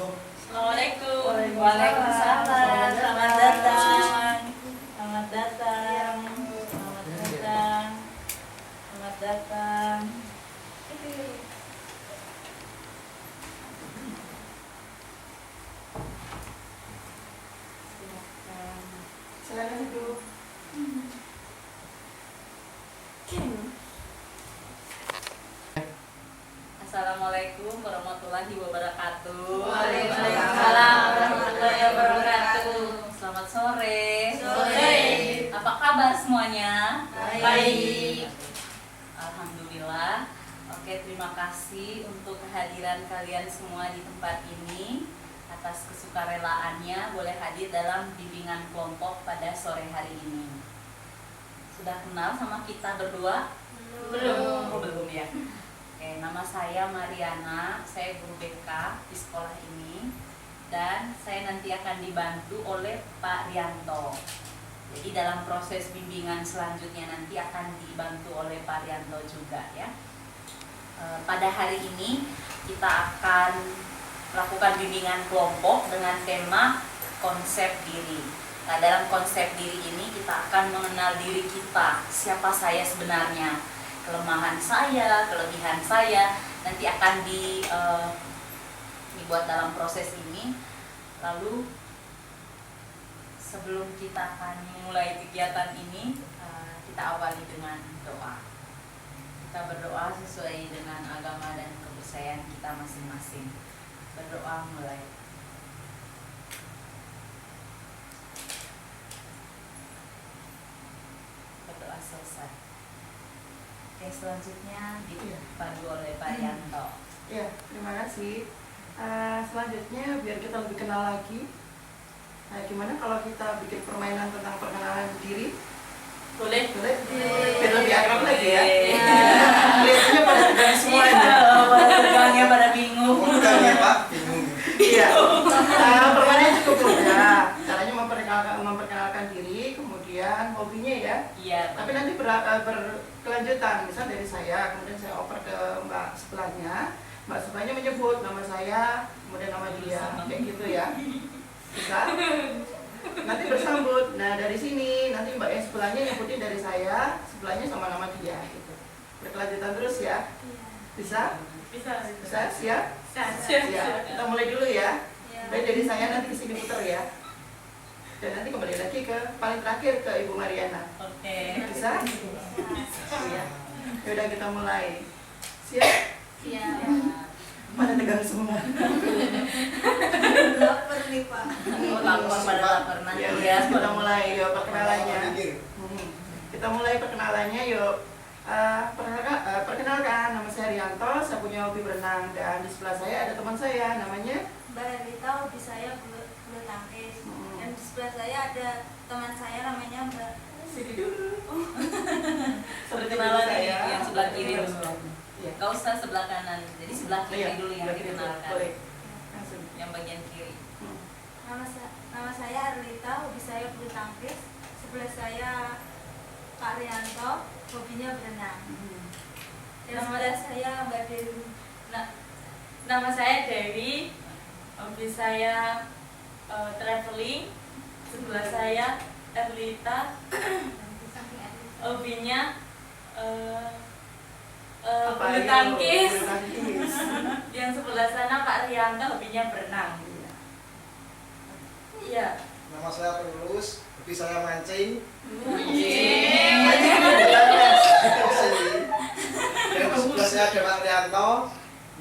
Assalamualaikum. Waalaikumsalam. Selamat datang. Selamat datang. Selamat datang. Selamat datang. Silakan duduk. Assalamualaikum warahmatullahi wabarakatuh. Waalaikumsalam warahmatullahi wabarakatuh. Selamat sore. Sore. Apa kabar semuanya? Baik. Alhamdulillah. Oke, terima kasih untuk kehadiran kalian semua di tempat ini. Atas kesukarelaannya boleh hadir dalam bimbingan kelompok pada sore hari ini. Sudah kenal sama kita berdua? Belum. Oh, belum ya. Oke, nama saya Mariana, saya guru BK di sekolah ini dan saya nanti akan dibantu oleh Pak Rianto. Jadi dalam proses bimbingan selanjutnya nanti akan dibantu oleh Pak Rianto juga ya. Pada hari ini kita akan melakukan bimbingan kelompok dengan tema konsep diri. Nah, dalam konsep diri ini kita akan mengenal diri kita, siapa saya sebenarnya, kelemahan saya, kelebihan saya, nanti akan dibuat dalam proses ini. Lalu sebelum kita akan memulai kegiatan ini, kita awali dengan doa. Kita berdoa sesuai dengan agama dan kepercayaan kita masing-masing. Berdoa mulai. Berdoa selesai. Oke, selanjutnya dipandu oleh Pak Rianto. Ya, terima kasih. Selanjutnya biar kita lebih kenal lagi. Nah, gimana kalau kita bikin permainan tentang perkenalan diri? Boleh. Boleh? Biar lebih akrab lagi ya. Kelihatannya pada tegang semua ya. Pada tegangnya, pada bingung. Bukan ya Pak, bingung. Iya. Permainan cukup mudah. Caranya memperkenalkan diri, kemudian hobinya ya. Iya. Tapi nanti berkelanjutan. Misal dari saya, kemudian saya oper ke Mbak sebelahnya. Mbak sebelahnya menyebut nama saya, kemudian nama dia, kayak gitu ya. Bisa? Nanti bersambut. Nah, dari sini nanti Mbak yang sebelahnya nyebutin dari saya, sebelahnya sama nama dia gitu. Berkelanjutan terus ya. Bisa? Bisa. Bisa? Siap? Siap. Ya, kita mulai dulu ya. Baik, dari saya nanti ke sini putar ya. Dan nanti kembali lagi ke paling terakhir ke Ibu Mariana. Oke. Bisa? Iya. Yaudah kita mulai. Siap? Siap. Pada tegang semua. Lapar nih Pak. Oh, lapor pada lapor nanti Ya, ya. kita mulai yuk perkenalannya. Pikir. Kita mulai perkenalannya yuk. Perkenalkan, nama saya Rianto, saya punya hobi berenang dan di sebelah saya ada teman saya namanya Mbak Elita, hobi saya bulu tangkis. Dan di sebelah saya ada teman saya namanya Mbak. Sini dulu. Perkenalan saya yang sebelah kiri dulu. Iya. Gak usah sebelah kanan. Jadi sebelah kiri Iya, dulu yang sebelah kiri dulu. dikenalkan. Boleh. Langsung. Yang bagian kiri. Nama saya Arlita, hobi saya bulu tangkis. Sebelah saya Pak Rianto, hobinya berenang. Dan sebelah saya Mbak Dewi. Nama saya Dewi. Hobi saya traveling. Sebelah saya Erlita. Hobinya bulu Ayo, tangkis. bulu tangkis. Yang sebelah sana Pak Rianto hobinya berenang. Iya. Nama saya Tulus, tapi saya mancing. Yang sebelah saya ada Pak Rianto,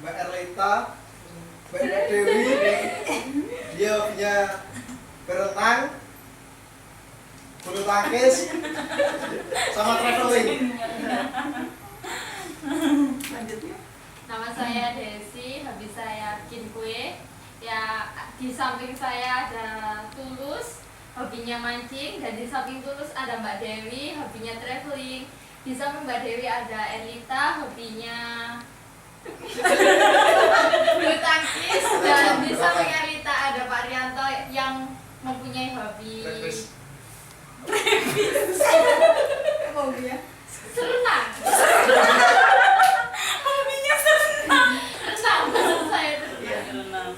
Mbak Erlita, Mbak Dewi. Dia hobinya berenang, bulu tangkis, sama traveling. Lanjutnya. Nama saya Desi, hobi saya bikin kue. Ya, di samping saya ada Tulus, hobinya mancing, dan di samping Tulus ada Mbak Dewi, hobinya traveling. Di samping Mbak Dewi ada Elita, hobinya bulu tangkis, dan di samping Elita ada Pak Rianto yang mempunyai hobi Hobinya renang. Hobinya renang. Renang maksud saya itu. Iya. Renang.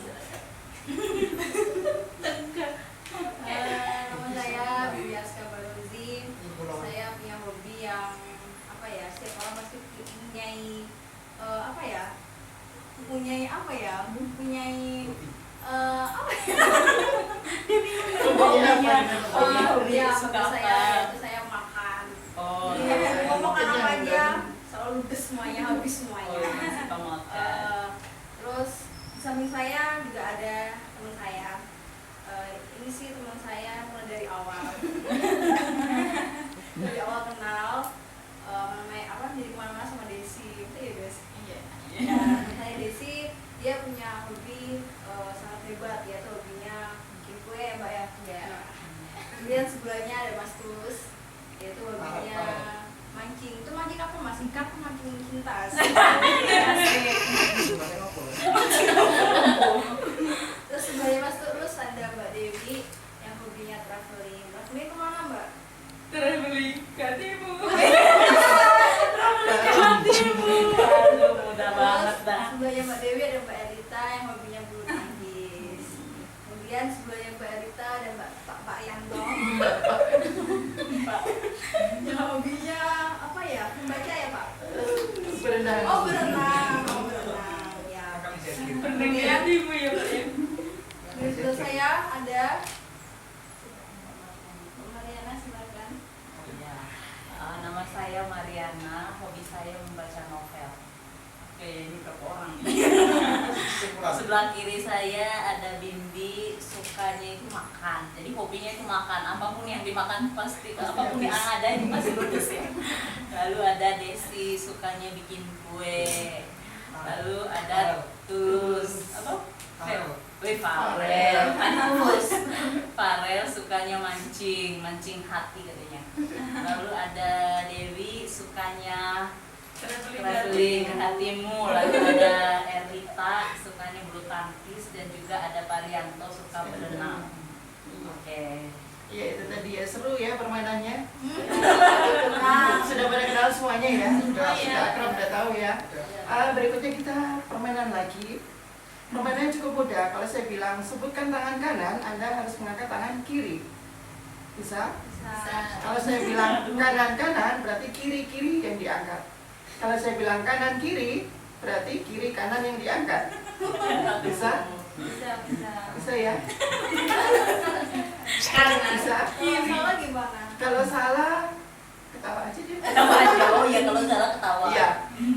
mempunyai apa ya? Mempunyai apa ya? Hobinya apa? Ya, Suka hobi saya apa? itu saya makan. Oh, Iya, mau makan apa Kenyang, aja kan? selalu ludes semuanya, habis oh, semuanya. suka makan. Terus di samping saya juga ada teman saya. Ini sih teman saya mulai dari awal. Dari awal kenal, namanya apa? Jadi kemana-mana sama Desi, itu ya guys. Iya. Saya Desi, dia punya hobi sangat hebat, yaitu hobinya bikin kue ya Mbak ya. Iya. Kemudian sebelahnya ada Mas Tus, yaitu hobinya mancing. Itu mancing apa Mas? Ikan atau mancing cinta? Terus sebelahnya Mas Tus ada Mbak Dewi yang hobinya traveling. Traveling kemana Mbak? Traveling Katimu. Aduh, mudah banget Terus dah. sebelahnya Mbak Dewi ada Mbak Elita yang hobinya bulu tangkis. Kemudian sebelahnya Mbak Elita ada Pak Yanto yang hobinya apa ya? Membaca ya Pak? Berenang. Oh berenang, ya. Traveling Katimu ya Pak ya. Di sebelah saya ada Mbak Mariana, silakan. Iya. Nama saya Mariana, hobi saya membaca novel. Oke, ini berapa orang nih? Sebelah kiri saya ada Bimbi, sukanya itu makan. Jadi hobinya itu makan. Apapun yang dimakan pasti, apapun yang ada itu pasti ludes ya. Lalu ada Desi, sukanya bikin kue. Lalu ada Tulus, apa? Farel. Farel sukanya mancing hati katanya. Lalu ada Dewi sukanya traveling ke hatimu. Lalu ada Erlita sukanya bulu tangkis dan juga ada Parianto suka berenang. Oke. Iya itu tadi ya, seru ya permainannya. Nah, Sudah pada kenal semuanya ya, sudah Iya. akrab, sudah tahu ya. Berikutnya kita permainan lagi. Permainannya cukup mudah. Kalau saya bilang sebutkan tangan kanan, Anda harus mengangkat tangan kiri. Bisa? Kalau saya bilang kanan-kanan, berarti kiri-kiri yang diangkat. Kalau saya bilang kanan-kiri, berarti kiri-kanan yang diangkat. Bisa? Bisa ya? Bisa? kalau salah gimana? Kalau salah, ketawa aja deh. Ketawa aja. Oh ya, kalau salah ketawa. Iya.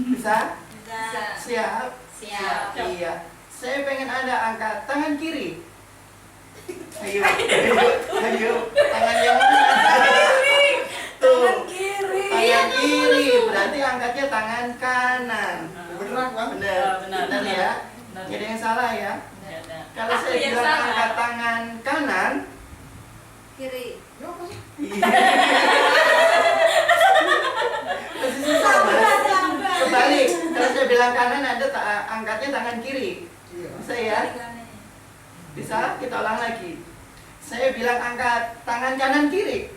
Bisa? Bisa. Siap? Siap. Iya. Saya pengen Anda angkat tangan kiri. Ayo, ayo. Tangan yang mana? Tuh. Tangan kiri. Berarti angkatnya tangan kanan. Beneran kan? Benar, Benar, benar ya. benar. Jadi yang salah ya. Ada. Kalau Aku saya yang bilang salah. angkat tangan kanan, Kiri. posisi sama. Kebalik. Kalau saya bilang kanan, Anda angkatnya tangan kiri. Iya. Bisa ya? Bisa? Kita ulang lagi. Saya bilang angkat tangan kanan kiri.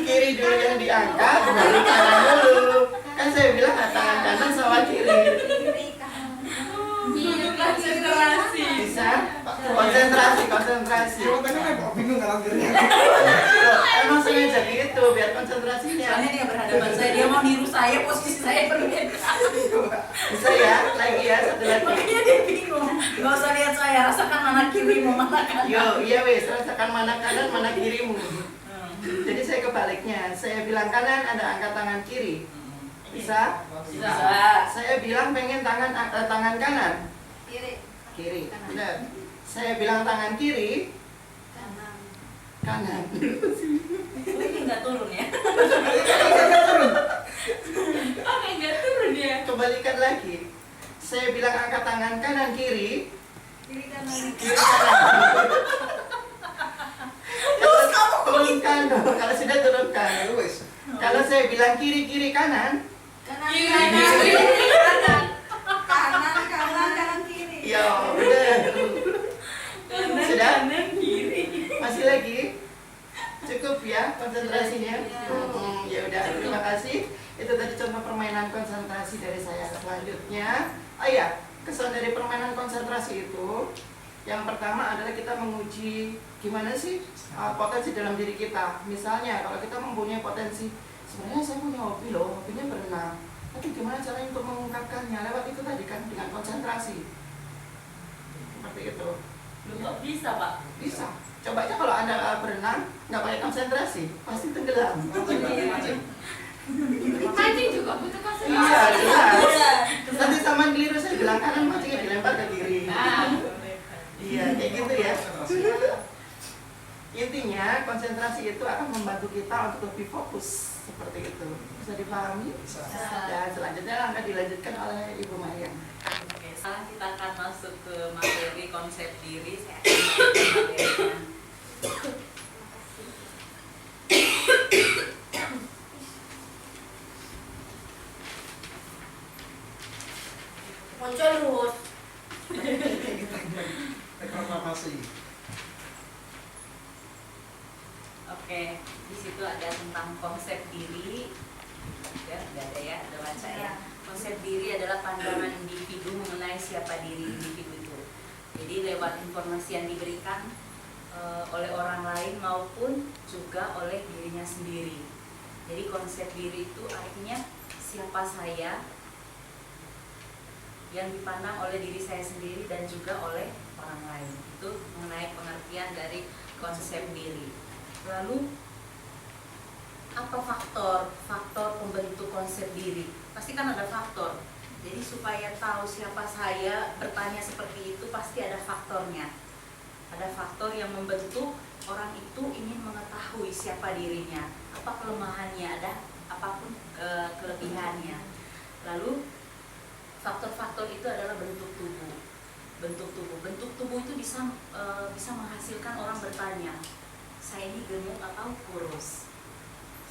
Kiri dulu yang diangkat, baru kanan dulu. Kan saya bilang tangan kanan sama kiri. Kiri kanan. Konsentrasi. Bisa? Konsentrasi. Cuma tadi kan kok bingung kan akhirnya. Loh, emang sengaja gitu biar konsentrasinya. Soalnya dia berhadapan saya, dia mau niru saya, posisi saya berbeda. Bisa ya? Lagi ya, satu lagi. Makanya dia bingung. Gak usah lihat saya, rasakan mana kirimu, mana kanan. Yo, iya wes, rasakan mana kanan, mana kirimu. Jadi saya kebaliknya. Saya bilang kanan, Anda angkat tangan kiri. Bisa? Bisa. Saya bilang pengen tangan kanan. Kiri. Kiri. Benar. Saya bilang tangan kiri, Kanan. kanan. Oh, ini nggak turun ya? Oke, nggak turun ya. Kembalikan lagi. Saya bilang angkat tangan kanan kiri, Kiri kanan. kiri kanan. Terus kamu turunkan dong. Kalau sudah turunkan. Wes. Kalau saya bilang kiri kiri kanan, Kanan. Kiri. Kanan. Kanan kiri. ya benar. Sudah? Kanan kiri. Masih lagi? Cukup ya konsentrasinya? Ya udah, terima kasih. Itu tadi contoh permainan konsentrasi dari saya. Selanjutnya, kesan dari permainan konsentrasi itu yang pertama adalah kita menguji gimana sih potensi dalam diri kita. Misalnya kalau kita mempunyai potensi, sebenarnya saya punya hobi loh, hobinya berenang. Tapi gimana caranya untuk mengungkapkannya? Lewat itu tadi kan, dengan konsentrasi. Seperti itu. Loh, kok bisa Pak? Bisa. Coba aja kalau Anda berenang, nggak pakai konsentrasi, pasti tenggelam. Mancing juga butuh konsentrasi. Iya, jelas. Iya. Nanti sama keliru saya bilang kanan, mancingnya dilempar ke kiri. Iya, kayak gitu ya. Intinya konsentrasi itu akan membantu kita untuk lebih fokus seperti itu. Bisa dipahami? Bisa. Dan selanjutnya akan dilanjutkan oleh Ibu Maya. Oke, sekarang kita akan masuk ke materi konsep diri. Saya akan membacakan materinya. Muncul Luhut. Reklamasi. Oke, di situ ada tentang konsep diri. Ya, udah ada ya, ada baca ya. Konsep diri adalah pandangan individu mengenai siapa diri individu itu. Jadi lewat informasi yang diberikan oleh orang lain maupun juga oleh dirinya sendiri. Jadi konsep diri itu artinya siapa saya yang dipandang oleh diri saya sendiri dan juga oleh orang lain. Itu mengenai pengertian dari konsep diri. Lalu apa faktor pembentuk konsep diri? Pasti kan ada faktor. Jadi supaya tahu siapa saya, bertanya seperti itu pasti ada faktornya. Ada faktor yang membentuk orang itu ingin mengetahui siapa dirinya, apa kelemahannya, ada apapun kelebihannya. Lalu faktor-faktor itu adalah bentuk tubuh. Bentuk tubuh itu bisa menghasilkan orang bertanya, saya ini gemuk atau kurus?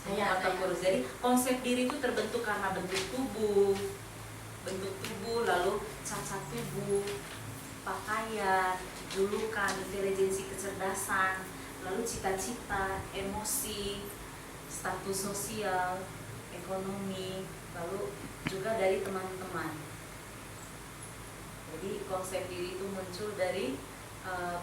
Gemuk atau kurus. Jadi konsep diri itu terbentuk karena bentuk tubuh, lalu cacat tubuh, pakaian, julukan, intelijensi, kecerdasan, lalu cita-cita, emosi, status sosial, ekonomi, lalu juga dari teman-teman. Jadi konsep diri itu muncul dari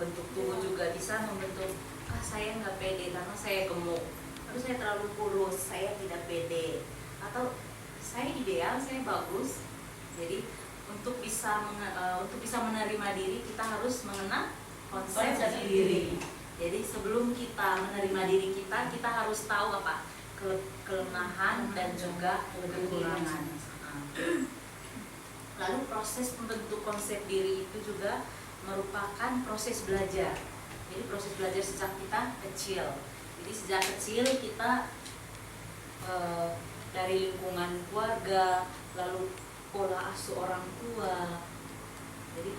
bentuk tubuh juga bisa membentuk, saya nggak pede karena saya gemuk, lalu saya terlalu kurus, saya tidak pede, atau saya ideal, saya bagus. Jadi untuk bisa menerima diri kita harus mengenal konsep diri. Jadi sebelum kita menerima diri kita harus tahu apa kelemahan dan juga kekurangan. Lalu proses membentuk konsep diri itu juga merupakan proses belajar. Jadi proses belajar sejak kita kecil. Jadi sejak kecil kita dari lingkungan keluarga, lalu pola asuh orang tua. Jadi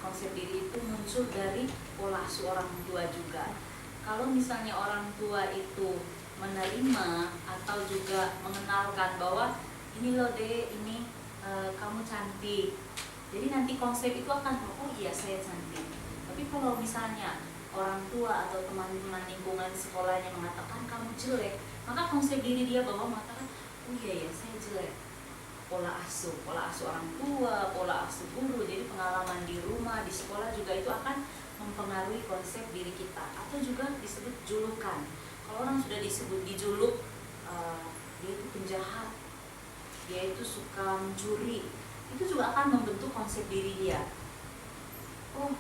konsep diri itu muncul dari pola asuh orang tua juga. Kalau misalnya orang tua itu menerima atau juga mengenalkan bahwa ini loh Dek, ini kamu cantik. Jadi nanti konsep itu akan, oh iya saya cantik. Tapi kalau misalnya orang tua atau teman-teman lingkungan sekolahnya mengatakan kamu jelek, maka konsep diri dia bahwa mengatakan, oh iya ya saya jelek. Pola asuh orang tua, pola asuh guru, jadi pengalaman di rumah, di sekolah juga itu akan mempengaruhi konsep diri kita. Atau juga disebut julukan. Kalau orang sudah disebut dijuluk, dia itu penjahat, dia itu suka mencuri, itu juga akan membentuk konsep diri dia. Oh,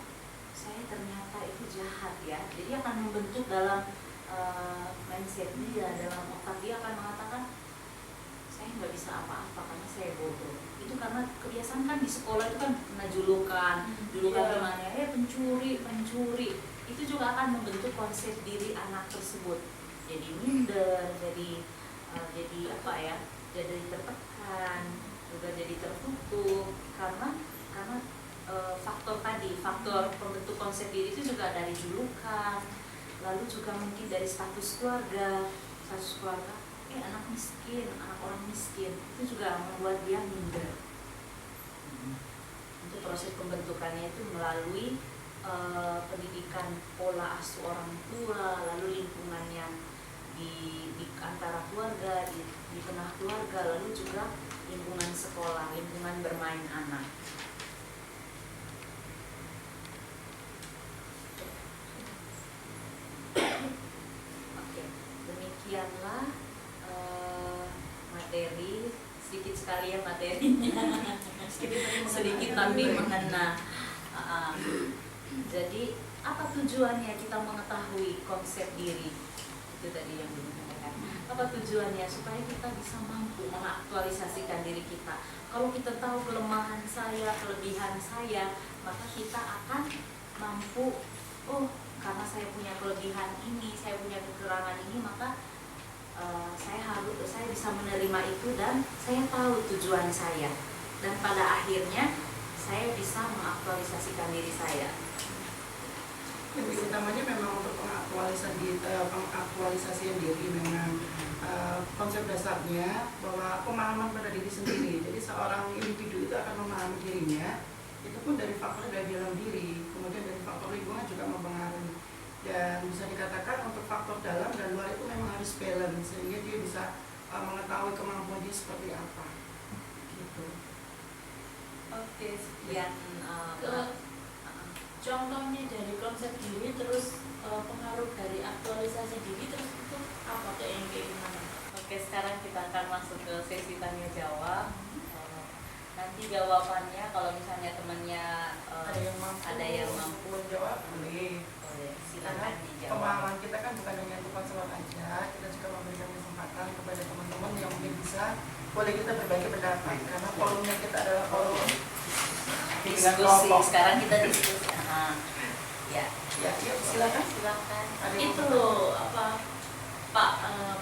saya ternyata itu jahat ya. Jadi akan membentuk dalam mindset dia, dalam otak dia akan mengatakan, saya nggak bisa apa-apa karena saya bodoh. Itu karena kebiasaan kan di sekolah itu kan kena julukan gimana ya, pencuri. Itu juga akan membentuk konsep diri anak tersebut. Jadi minder, jadi apa ya? Jadi tertekan, juga jadi tertutup karena faktor pembentuk konsep diri itu juga dari julukan, lalu juga mungkin dari status keluarga, anak miskin, anak orang miskin, itu juga membuat dia minder. Untuk proses pembentukannya itu melalui pendidikan pola asuh orang tua, lalu lingkungannya di antara keluarga, di tengah keluarga, lalu juga lingkungan sekolah, lingkungan bermain anak. Oke, demikianlah materi sedikit sekali ya materinya. Sedikit tapi mengena. Jadi apa tujuannya kita mengetahui konsep diri? Itu tadi yang disampaikan. Apa tujuannya? Supaya kita bisa mampu mengaktualisasikan diri kita. Kalau kita tahu kelemahan saya, kelebihan saya, maka kita akan mampu, oh karena saya punya kelebihan ini, saya punya kekurangan ini, maka saya bisa menerima itu dan saya tahu tujuan saya. Dan pada akhirnya saya bisa mengaktualisasikan diri saya. Yang utamanya memang untuk pengaktualisasian diri memang konsep dasarnya bahwa pemahaman pada diri sendiri. Jadi seorang individu itu akan memahami dirinya itu pun dari faktor dari dalam diri, kemudian dari faktor lingkungan juga mempengaruhi. Dan bisa dikatakan untuk faktor dalam dan luar itu memang harus balance sehingga dia bisa mengetahui kemampuan dia seperti apa. Gitu. Oke, sekian. Contohnya dari konsep diri terus pengaruh dari aktualisasi diri terus itu apa kayak gimana? Oke, sekarang kita akan masuk ke sesi tanya jawab. Nanti jawabannya kalau misalnya temannya ada yang mampu jawab boleh. Silakan dijawab. Pemahaman kita kan bukan hanya untuk konselor aja, kita juga memberikan kesempatan kepada teman-teman yang mungkin bisa boleh kita berbagi pendapat karena forumnya kita adalah forum Diskusi. Sekarang kita diskusi. Ya, silakan. silakan. Itu apa Pak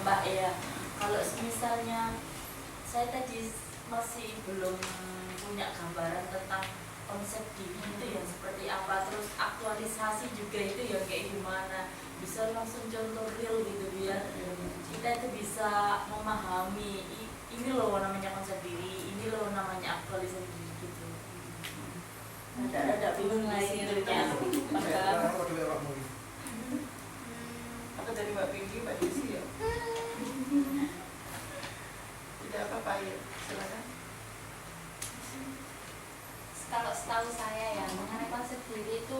Mbak ya, kalau misalnya saya tadi masih belum punya gambaran tentang konsep diri itu yang seperti apa, terus aktualisasi juga itu yang kayak gimana, bisa langsung contoh real gitu biar kita itu bisa memahami ini loh namanya konsep diri, ini loh namanya aktualisasi diri gitu. Ada bingung di situnya. Maka Atau dari Mbak Pinky, Mbak Desi ya. Tidak apa-apa ya, silakan. Kalau setahu saya ya, mengenai konsep diri itu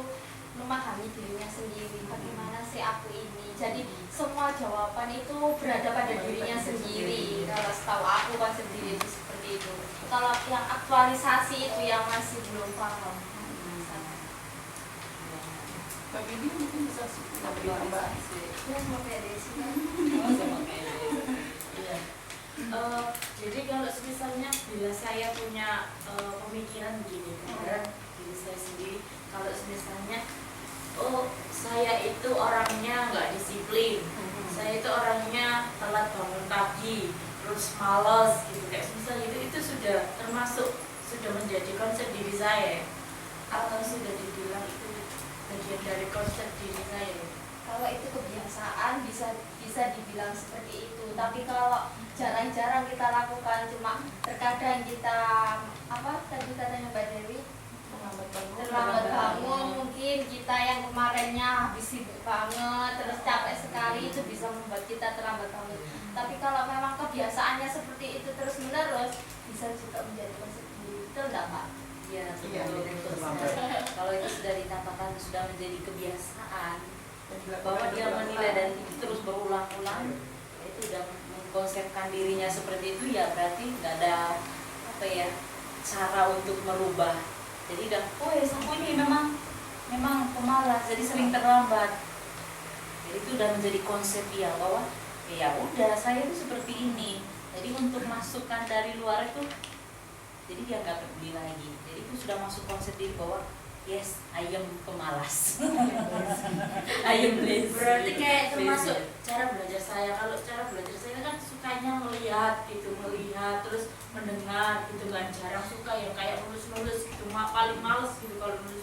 memahami dirinya sendiri, bagaimana sih aku ini. Jadi semua jawaban itu berada pada dirinya sendiri. Kalau setahu aku konsep diri itu seperti itu. Kalau yang aktualisasi itu yang masih belum paham. Mbak Pinky mungkin bisa beri tambahan. Ya mau kayak Desi kan. Iya. Jadi kalau misalnya bila saya punya pemikiran begini, gambaran diri saya sendiri, kalau misalnya saya itu orangnya nggak disiplin, saya itu orangnya telat bangun pagi, terus malas gitu kayak misalnya itu sudah termasuk sudah menjadi konsep diri saya atau sudah dibilang itu bagian dari konsep diri saya. Kalau itu kebiasaan bisa dibilang seperti itu. Tapi kalau jarang-jarang kita lakukan, cuma terkadang kita tadi katanya Mbak Dewi terlambat bangun, mungkin kita yang kemarinnya habis sibuk banget terus capek sekali itu bisa membuat kita terlambat bangun. Tapi kalau memang kebiasaannya seperti itu terus menerus bisa juga menjadi konsep diri. Betul nggak Pak? Ya, Iya, betul. Kalau itu sudah dikatakan sudah menjadi kebiasaan, Dan dilakukan bahwa dia beberapa menilai kali. dan itu terus berulang-ulang, itu sudah mengkonsepkan dirinya seperti itu, ya berarti nggak ada cara untuk merubah. Jadi udah, aku ini memang pemalas, jadi sering terlambat. Jadi itu udah menjadi konsep dia bahwa ya udah saya itu seperti ini. Jadi untuk masukkan dari luar itu, jadi dia nggak peduli lagi. Jadi itu sudah masuk konsep diri bahwa yes, I am pemalas. I am lazy. Berarti kayak termasuk cara belajar saya. Kalau cara belajar saya kan sukanya melihat terus mendengar gitu kan, jarang suka yang kayak nulis gitu, paling males gitu kalau nulis.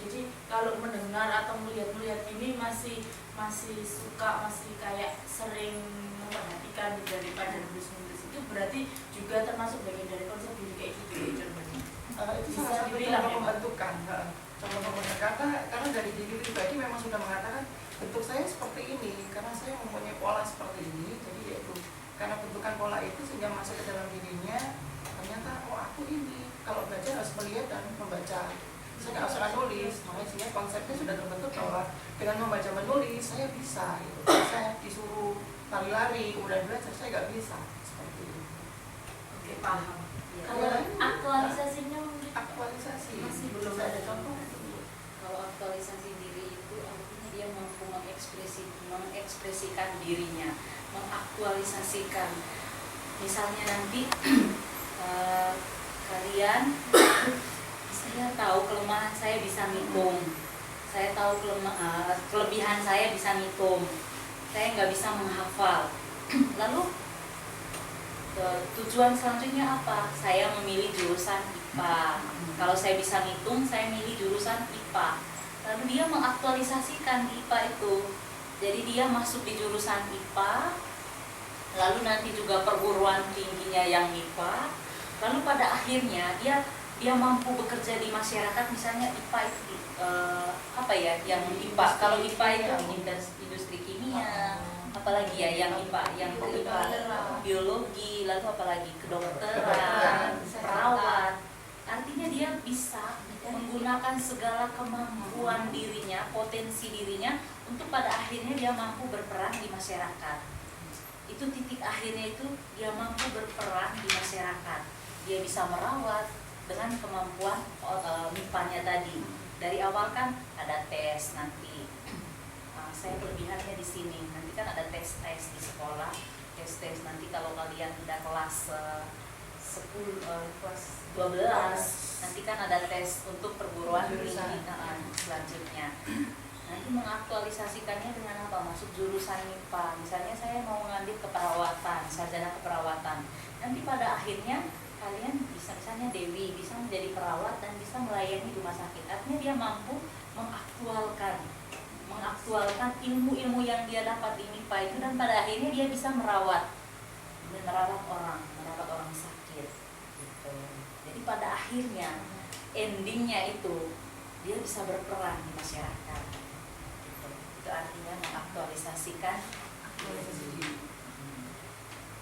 Jadi kalau mendengar atau melihat ini masih suka, masih kayak sering memperhatikan daripada nulis itu berarti juga termasuk bagian dari konsep diri kayak gitu ya contohnya. Itu Bisa salah satu dibilang cara ya, Pak? pembentukan. Cara pembentukan karena dari diri pribadi memang sudah mengatakan bentuk saya seperti ini karena saya mempunyai pola seperti ini. Jadi yaitu karena bentukan pola itu sehingga masuk ke dalam dirinya ternyata aku ini kalau belajar harus melihat dan membaca. Saya nggak usah nulis, makanya sehingga konsepnya sudah terbentuk bahwa dengan membaca menulis saya bisa. Gitu. Saya disuruh lari-lari kemudian belajar saya nggak bisa seperti itu. Oke, paham. Kalau aktualisasinya mungkin Aktualisasi masih belum Bisa ada contoh. Kalau aktualisasi diri itu artinya dia mampu mengekspresikan dirinya, mengaktualisasikan. Misalnya nanti kalian, saya tahu kelemahan saya bisa ngitung, saya tahu kelebihan saya bisa ngitung, saya nggak bisa menghafal. Lalu tujuan selanjutnya apa? Saya memilih jurusan IPA. Kalau saya bisa ngitung, saya milih jurusan IPA. Lalu dia mengaktualisasikan di IPA itu. Jadi dia masuk di jurusan IPA, lalu nanti juga perguruan tingginya yang IPA. Lalu pada akhirnya dia mampu bekerja di masyarakat, misalnya IPA itu apa ya? Yang IPA. Kalau IPA itu industri kimia, apalagi ya yang IPA, yang IPA biologi, lalu apalagi kedokteran, perawat. Artinya dia bisa menggunakan segala kemampuan dirinya, potensi dirinya untuk pada akhirnya dia mampu berperan di masyarakat. Itu titik akhirnya, itu dia mampu berperan di masyarakat. Dia bisa merawat dengan kemampuan MIPA-nya tadi. Dari awal kan ada tes nanti. Saya kelebihannya di sini. Nanti kan ada tes di sekolah, tes nanti kalau kalian udah kelas 12 nanti kan ada tes untuk perguruan tinggi selanjutnya. Nanti mengaktualisasikannya dengan apa? Masuk jurusan MIPA. Misalnya saya mau mengambil keperawatan, sarjana keperawatan. Nanti pada akhirnya kalian bisa, misalnya Dewi bisa menjadi perawat dan bisa melayani rumah sakit. Artinya dia mampu mengaktualkan ilmu-ilmu yang dia dapat di MIPA itu, dan pada akhirnya dia bisa merawat orang sakit gitu. Jadi pada akhirnya endingnya itu dia bisa berperan di masyarakat gitu. Itu artinya mengaktualisasikan.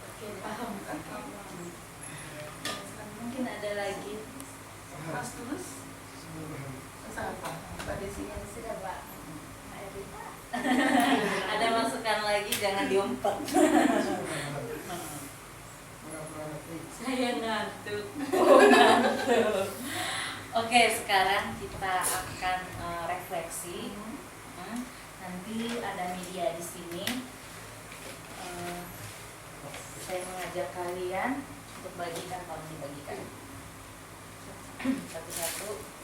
Oke, paham. Mungkin ada lagi. Mas Tulus masa apa? Mbak Desi Sudah, Pak. Ada masukan lagi, jangan diumpat. Saya ngantuk. Oke, sekarang kita akan refleksi. Nanti ada media di sini. Saya mengajak kalian untuk bagikan, kalau dibagikan satu-satu.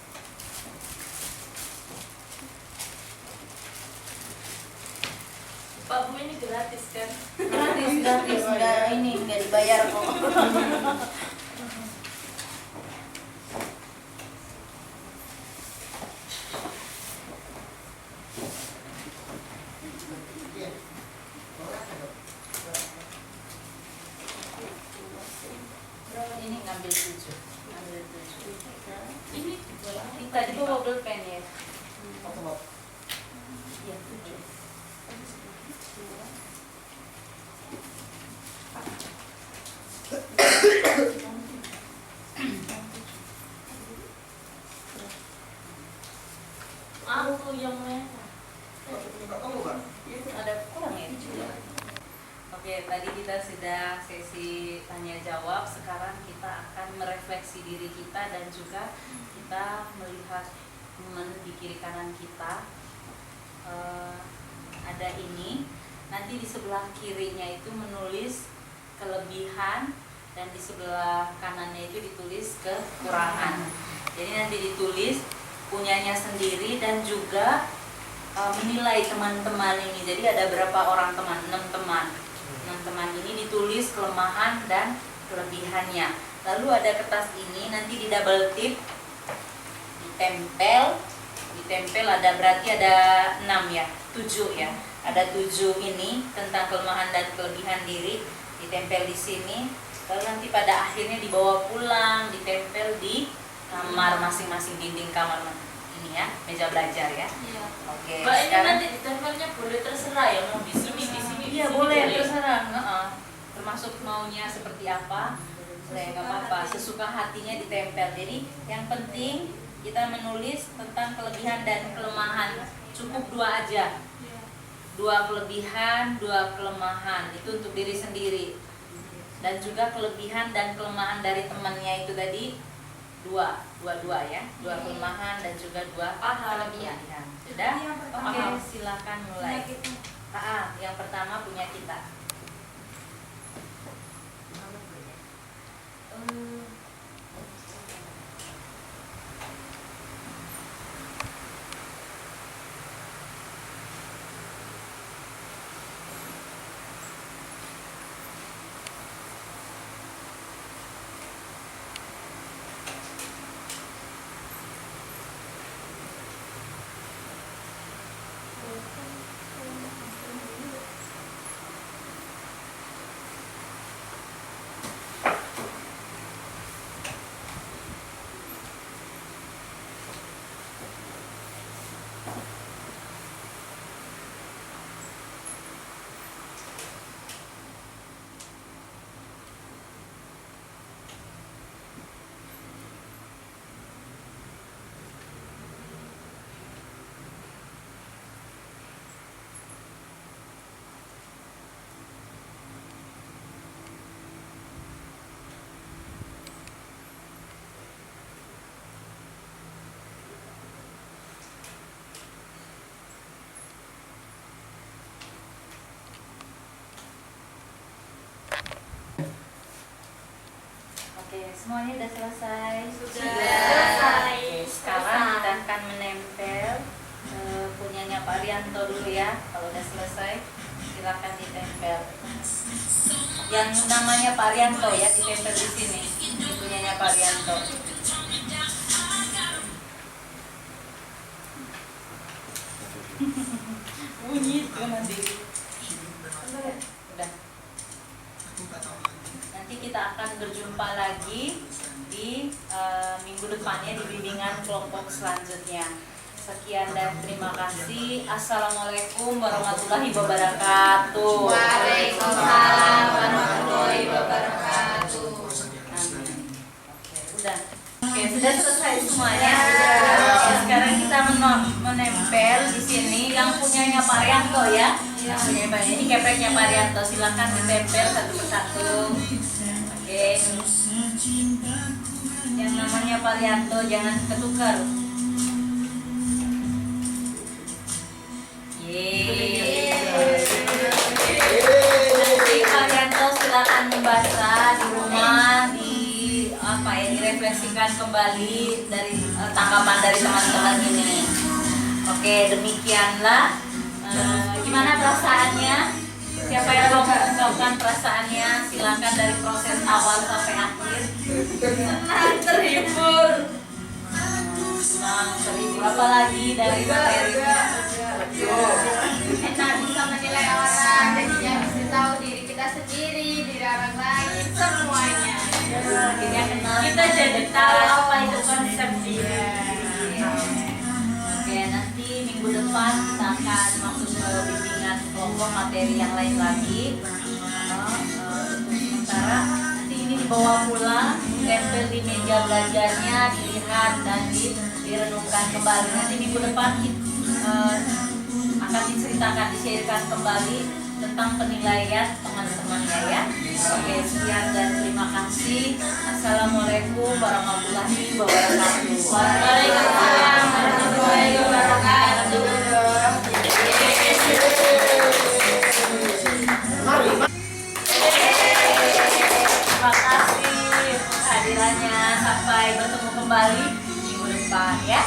Pak Bu, ini gratis kan? Gratis, nggak dibayar kok. Ini ngambil 7. Ini Tadi bawa pulpen ya? Otomatis. Iya, 7. aku yang merah. Kamu kan? Ada kurang ya? Oke, tadi kita sudah sesi tanya jawab. Sekarang kita akan merefleksi diri kita dan juga kita melihat teman di kiri kanan kita. Ada ini. Nanti di sebelah kirinya itu menulis kelebihan dan di sebelah kanannya itu ditulis kekurangan. Jadi nanti ditulis punyanya sendiri dan juga menilai teman-teman ini. Jadi ada berapa orang teman? 6 teman. 6 teman ini ditulis kelemahan dan kelebihannya. Lalu ada kertas ini nanti di double tip, ditempel ada, berarti ada 6 ya, 7 ya. Ada 7 ini tentang kelemahan dan kelebihan diri, ditempel di sini. Lalu nanti pada akhirnya dibawa pulang, ditempel di kamar masing-masing, dinding kamar ini ya, meja belajar ya. Iya. Oke. Mbak, ini sekarang- nanti ditempelnya boleh terserah ya, mau di sini, di sini. Iya boleh, terserah. Termasuk maunya seperti apa, boleh, nggak apa-apa. Sesuka hatinya ditempel. Jadi yang penting kita menulis tentang kelebihan dan kelemahan. Cukup 2 aja. 2 kelebihan, 2 kelemahan. Itu untuk diri sendiri. dan juga kelebihan dan kelemahan dari temannya itu tadi dua ya, dua kelemahan dan juga dua kelebihan. Sudah? Yang pertama. Oke, silakan mulai. Penyakitnya. Yang pertama punya kita. Oke, semuanya udah selesai. Sudah selesai. Oke, sekarang kita akan menempel punyanya Pak Rianto dulu ya. Kalau udah selesai, silakan ditempel. Yang namanya Pak Rianto ya, ditempel di sini. Ini punyanya Pak Rianto. Bunyi itu nanti. Udah. Nanti kita akan berjumpa lagi di minggu depannya di bimbingan kelompok selanjutnya. Sekian dan terima kasih. Assalamualaikum warahmatullahi wabarakatuh. Waalaikumsalam warahmatullahi wabarakatuh. Amin. Oke, udah. Oke, sudah selesai semuanya. Oke, sekarang kita menempel di sini yang punyanya Pak Rianto ya. Yang punya Pak, ini kepreknya Pak Rianto. Silakan ditempel satu persatu. Oke. Yang namanya Pak Rianto jangan ketukar. Nanti Pak Rianto silakan membaca di rumah, direfleksikan kembali dari tanggapan dari teman-teman ini. Oke, demikianlah. Gimana perasaannya? Siapa yang mau mengungkapkan perasaannya? Silakan dari proses awal sampai akhir. Senang, terhibur. Senang, terhibur. Apalagi dari materinya. Enak bisa menilai orang, jadinya bisa tahu diri kita sendiri, diri orang lain, semuanya. Akhirnya kenal. Kita jadi tahu apa itu konsep dia. Oke, nanti minggu depan kita akan masuk ke bimbingan kelompok materi yang lain lagi. Untuk sementara nanti ini dibawa pulang, tempel di meja belajarnya, dilihat dan direnungkan kembali. Nanti minggu depan akan diceritakan, disyairkan kembali tentang penilaian teman-temannya ya. Oke, sekian dan terima kasih. Assalamualaikum warahmatullahi wabarakatuh. Waalaikumsalam warahmatullahi wabarakatuh. Terima kasih kehadirannya. Sampai bertemu kembali minggu depan ya.